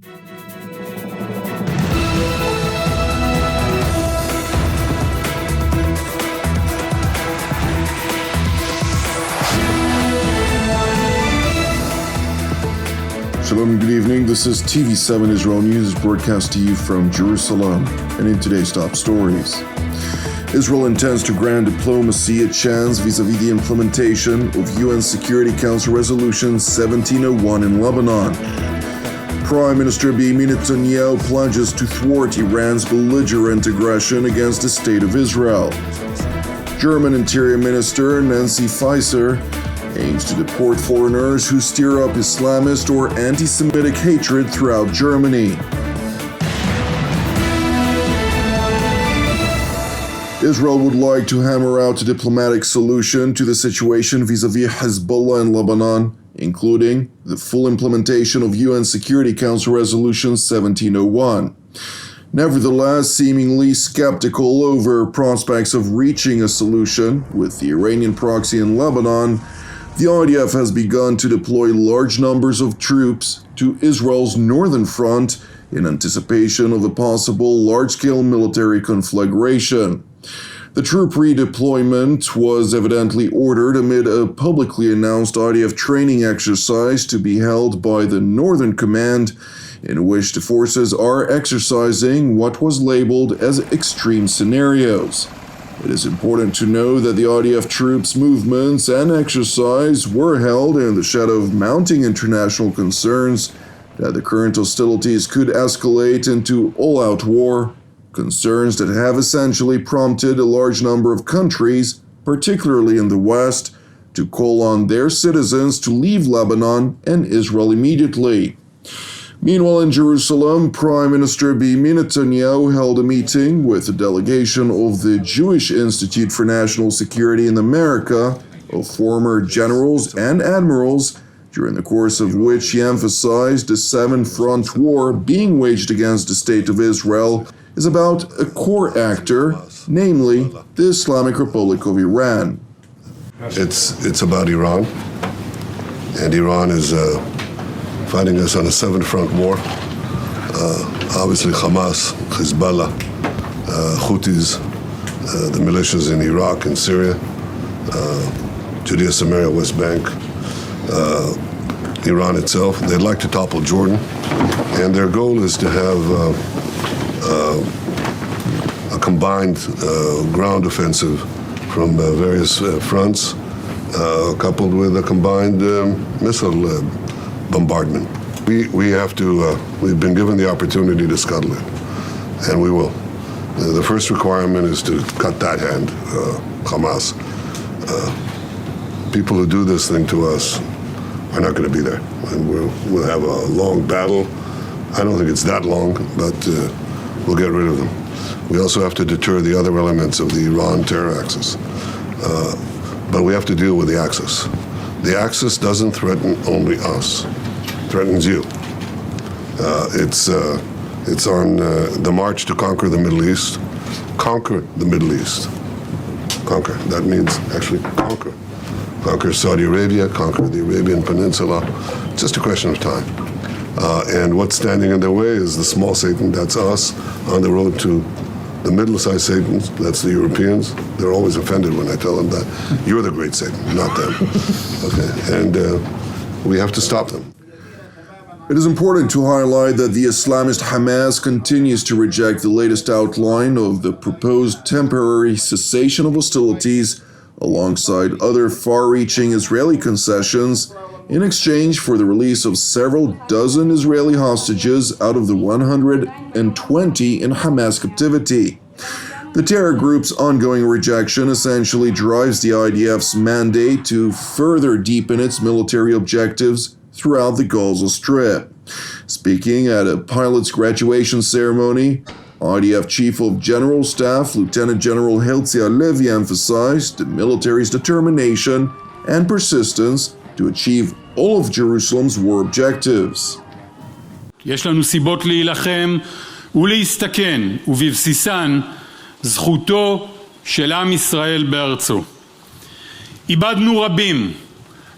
Shalom, good evening. This is TV7 Israel News broadcast to you from Jerusalem. And in today's top stories, Israel intends to grant diplomacy a chance vis-a-vis the implementation of UN Security Council Resolution 1701 in Lebanon. Prime Minister Beniamin Netanyahu pledges to thwart Iran's belligerent aggression against the State of Israel. German Interior Minister Nancy Faeser aims to deport foreigners who stir up Islamist or anti-Semitic hatred throughout Germany. Israel would like to hammer out a diplomatic solution to the situation vis-a-vis Hezbollah in Lebanon, including the full implementation of UN Security Council Resolution 1701. Nevertheless, seemingly skeptical over prospects of reaching a solution with the Iranian proxy in Lebanon, the IDF has begun to deploy large numbers of troops to Israel's northern front in anticipation of a possible large-scale military conflagration. The troop redeployment was evidently ordered amid a publicly announced IDF training exercise to be held by the Northern Command, in which the forces are exercising what was labeled as extreme scenarios. It is important to know that the IDF troops' movements and exercise were held in the shadow of mounting international concerns that the current hostilities could escalate into all-out war, concerns that have essentially prompted a large number of countries, particularly in the West, to call on their citizens to leave Lebanon and Israel immediately. Meanwhile, in Jerusalem, Prime Minister Beniamin Netanyahu held a meeting with a delegation of the Jewish Institute for National Security in America of former generals and admirals, during the course of which he emphasized the seven-front war being waged against the State of Israel is about a core actor, namely the Islamic Republic of Iran. It's about Iran, and Iran is fighting us on a seven-front war. Obviously Hamas, Hezbollah, Houthis, the militias in Iraq and Syria, Judea, Samaria, West Bank, Iran itself. They'd like to topple Jordan, and their goal is to have a combined ground offensive from various fronts, coupled with a combined missile bombardment. We've been given the opportunity to scuttle it, and we will. The first requirement is to cut that hand, Hamas. People who do this thing to us are not going to be there, and we'll have a long battle. I don't think it's that long, but we'll get rid of them. We also have to deter the other elements of the Iran terror axis, but we have to deal with the axis. The axis doesn't threaten only us. Threatens you. It's on the march to conquer the Middle East. Conquer the Middle East. Conquer. That means actually conquer. Conquer Saudi Arabia, conquer the Arabian Peninsula. It's just a question of time. And what's standing in their way is the small Satan, that's us, on the road to the middle-sized Satans, that's the Europeans. They're always offended when I tell them that. You're the great Satan, not them. Okay, and we have to stop them. It is important to highlight that the Islamist Hamas continues to reject the latest outline of the proposed temporary cessation of hostilities alongside other far-reaching Israeli concessions in exchange for the release of several dozen Israeli hostages out of the 120 in Hamas captivity. The terror group's ongoing rejection essentially drives the IDF's mandate to further deepen its military objectives throughout the Gaza Strip. Speaking at a pilot's graduation ceremony, IDF Chief of General Staff Lieutenant General Herzia Levy emphasized the military's determination and persistence to achieve all of Jerusalem's war objectives. יש לנו סיבות להילחם ולהסתכן, ובבסיסן זכותו של עם ישראל בארצו. איבדנו רבים,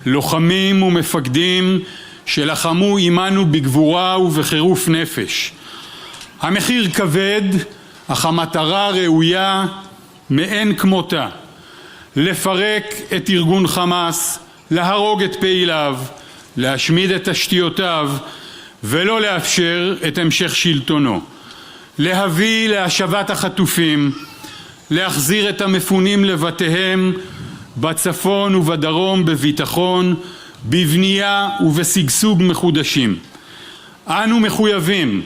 לוחמים ומפקדים שלחמו עמנו בגבורה ובחירוף נפש. המחיר כבד, אך המטרה ראויה מאין כמותה. לפרק את ארגון חמאס, להרוג את פעיליו, להשמיד את תשתיותיו ולא לאפשר את המשך שלטונו. להביא להשבת החטופים, להחזיר את המפונים לבתיהם בצפון ובדרום בביטחון, בבנייה ובשגשוג מחודשים. אנו מחויבים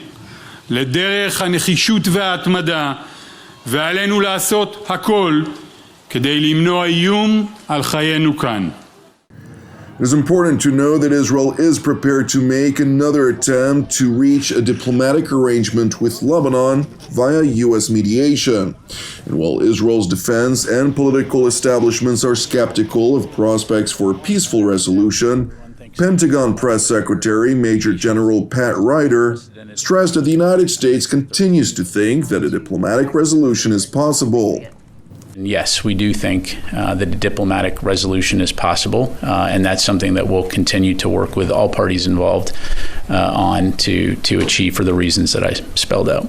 לדרך הנחישות וההתמדה, ועלינו לעשות הכל כדי למנוע איום על חיינו כאן. It is important to know that Israel is prepared to make another attempt to reach a diplomatic arrangement with Lebanon via U.S. mediation. And while Israel's defense and political establishments are skeptical of prospects for a peaceful resolution, Pentagon Press Secretary Major General Pat Ryder stressed that the United States continues to think that a diplomatic resolution is possible. Yes, we do think that a diplomatic resolution is possible, and that's something that we'll continue to work with all parties involved on to achieve for the reasons that I spelled out.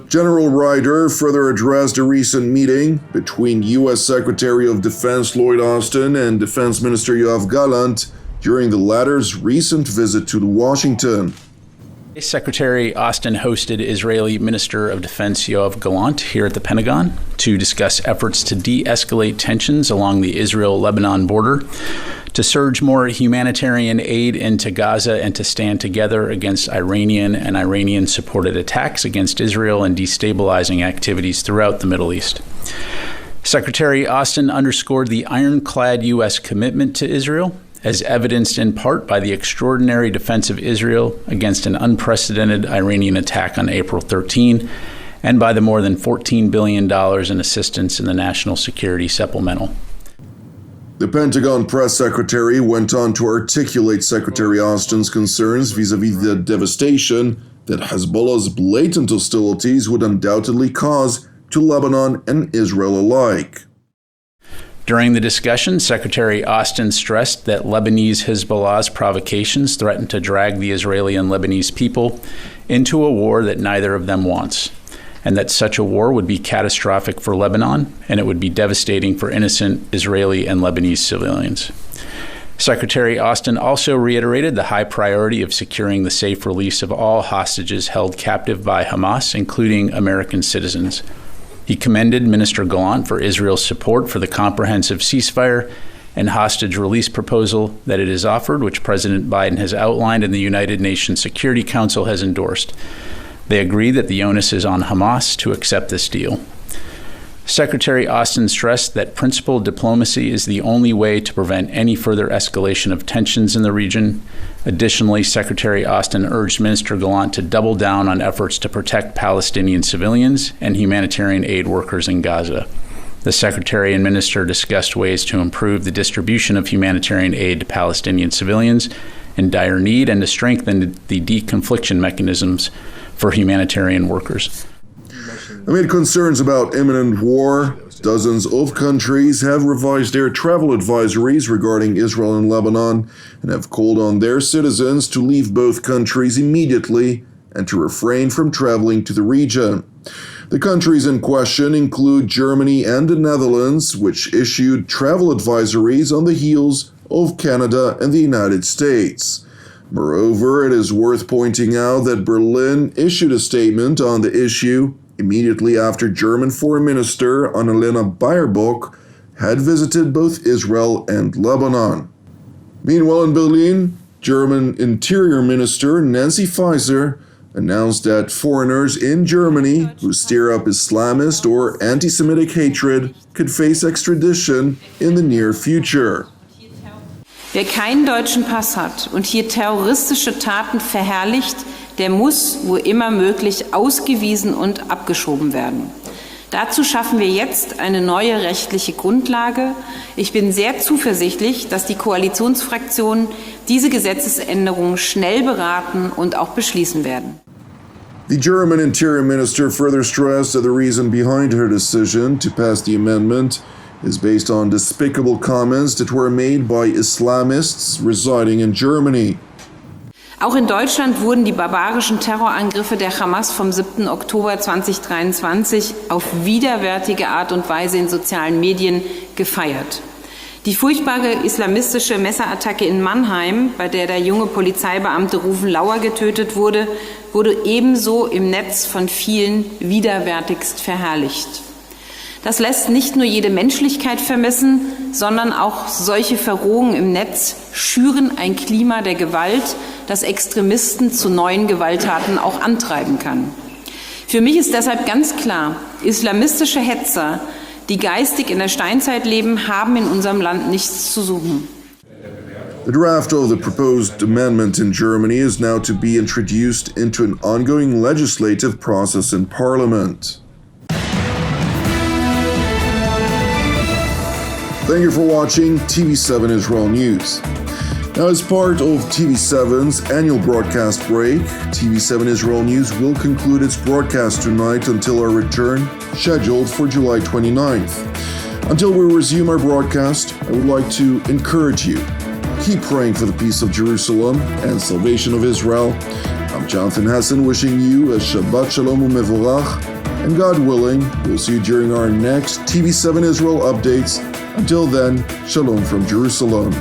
General Ryder further addressed a recent meeting between U.S. Secretary of Defense Lloyd Austin and Defense Minister Yoav Gallant during the latter's recent visit to Washington. Secretary Austin hosted Israeli Minister of Defense Yoav Gallant here at the Pentagon to discuss efforts to de-escalate tensions along the Israel-Lebanon border, to surge more humanitarian aid into Gaza, and to stand together against Iranian and Iranian-supported attacks against Israel and destabilizing activities throughout the Middle East. Secretary Austin underscored the ironclad U.S. commitment to Israel, as evidenced in part by the extraordinary defense of Israel against an unprecedented Iranian attack on April 13, and by the more than $14 billion in assistance in the National Security Supplemental. The Pentagon press secretary went on to articulate Secretary Austin's concerns vis-à-vis the devastation that Hezbollah's blatant hostilities would undoubtedly cause to Lebanon and Israel alike. During the discussion, Secretary Austin stressed that Lebanese Hezbollah's provocations threaten to drag the Israeli and Lebanese people into a war that neither of them wants, and that such a war would be catastrophic for Lebanon, and it would be devastating for innocent Israeli and Lebanese civilians. Secretary Austin also reiterated the high priority of securing the safe release of all hostages held captive by Hamas, including American citizens. He commended Minister Gallant for Israel's support for the comprehensive ceasefire and hostage release proposal that it has offered, which President Biden has outlined and the United Nations Security Council has endorsed. They agree that the onus is on Hamas to accept this deal. Secretary Austin stressed that principled diplomacy is the only way to prevent any further escalation of tensions in the region. Additionally, Secretary Austin urged Minister Gallant to double down on efforts to protect Palestinian civilians and humanitarian aid workers in Gaza. The Secretary and Minister discussed ways to improve the distribution of humanitarian aid to Palestinian civilians in dire need and to strengthen the deconfliction mechanisms for humanitarian workers. Amid concerns about imminent war, dozens of countries have revised their travel advisories regarding Israel and Lebanon and have called on their citizens to leave both countries immediately and to refrain from traveling to the region. The countries in question include Germany and the Netherlands, which issued travel advisories on the heels of Canada and the United States. Moreover, it is worth pointing out that Berlin issued a statement on the issue immediately after German Foreign Minister Annalena Baerbock had visited both Israel and Lebanon. Meanwhile, in Berlin, German Interior Minister Nancy Faeser announced that foreigners in Germany who stir up Islamist or anti-Semitic hatred could face extradition in the near future. Wer keinen deutschen Pass hat und hier terroristische Taten verherrlicht, der muss, wo immer möglich, ausgewiesen und abgeschoben werden. Dazu schaffen wir jetzt eine neue rechtliche Grundlage. Ich bin sehr zuversichtlich, dass die Koalitionsfraktionen diese Gesetzesänderungen schnell beraten und auch beschließen werden. The German Interior Minister further stressed that the reason behind her decision to pass the amendment is based on despicable comments that were made by Islamists residing in Germany. Auch in Deutschland wurden die barbarischen Terrorangriffe der Hamas vom 7. Oktober 2023 auf widerwärtige Art und Weise in sozialen Medien gefeiert. Die furchtbare islamistische Messerattacke in Mannheim, bei der der junge Polizeibeamte Rufen Lauer getötet wurde, wurde ebenso im Netz von vielen widerwärtigst verherrlicht. Das lässt nicht nur jede Menschlichkeit vermissen, sondern auch solche Verrohungen im Netz schüren ein Klima der Gewalt, das Extremisten zu neuen Gewalttaten auch antreiben kann. Für mich ist deshalb ganz klar, islamistische Hetzer, die geistig in der Steinzeit leben, haben in unserem Land nichts zu suchen. The draft of the proposed amendment in Germany is now to be introduced into an ongoing legislative process in Parliament. Thank you for watching TV7 Israel News. Now, as part of TV7's annual broadcast break, TV7 Israel News will conclude its broadcast tonight until our return, scheduled for July 29th. Until we resume our broadcast, I would like to encourage you, keep praying for the peace of Jerusalem and salvation of Israel. I'm Jonathan Hassan wishing you a Shabbat Shalom u'Mevorach, and God willing, we'll see you during our next TV7 Israel updates. Until then, Shalom from Jerusalem.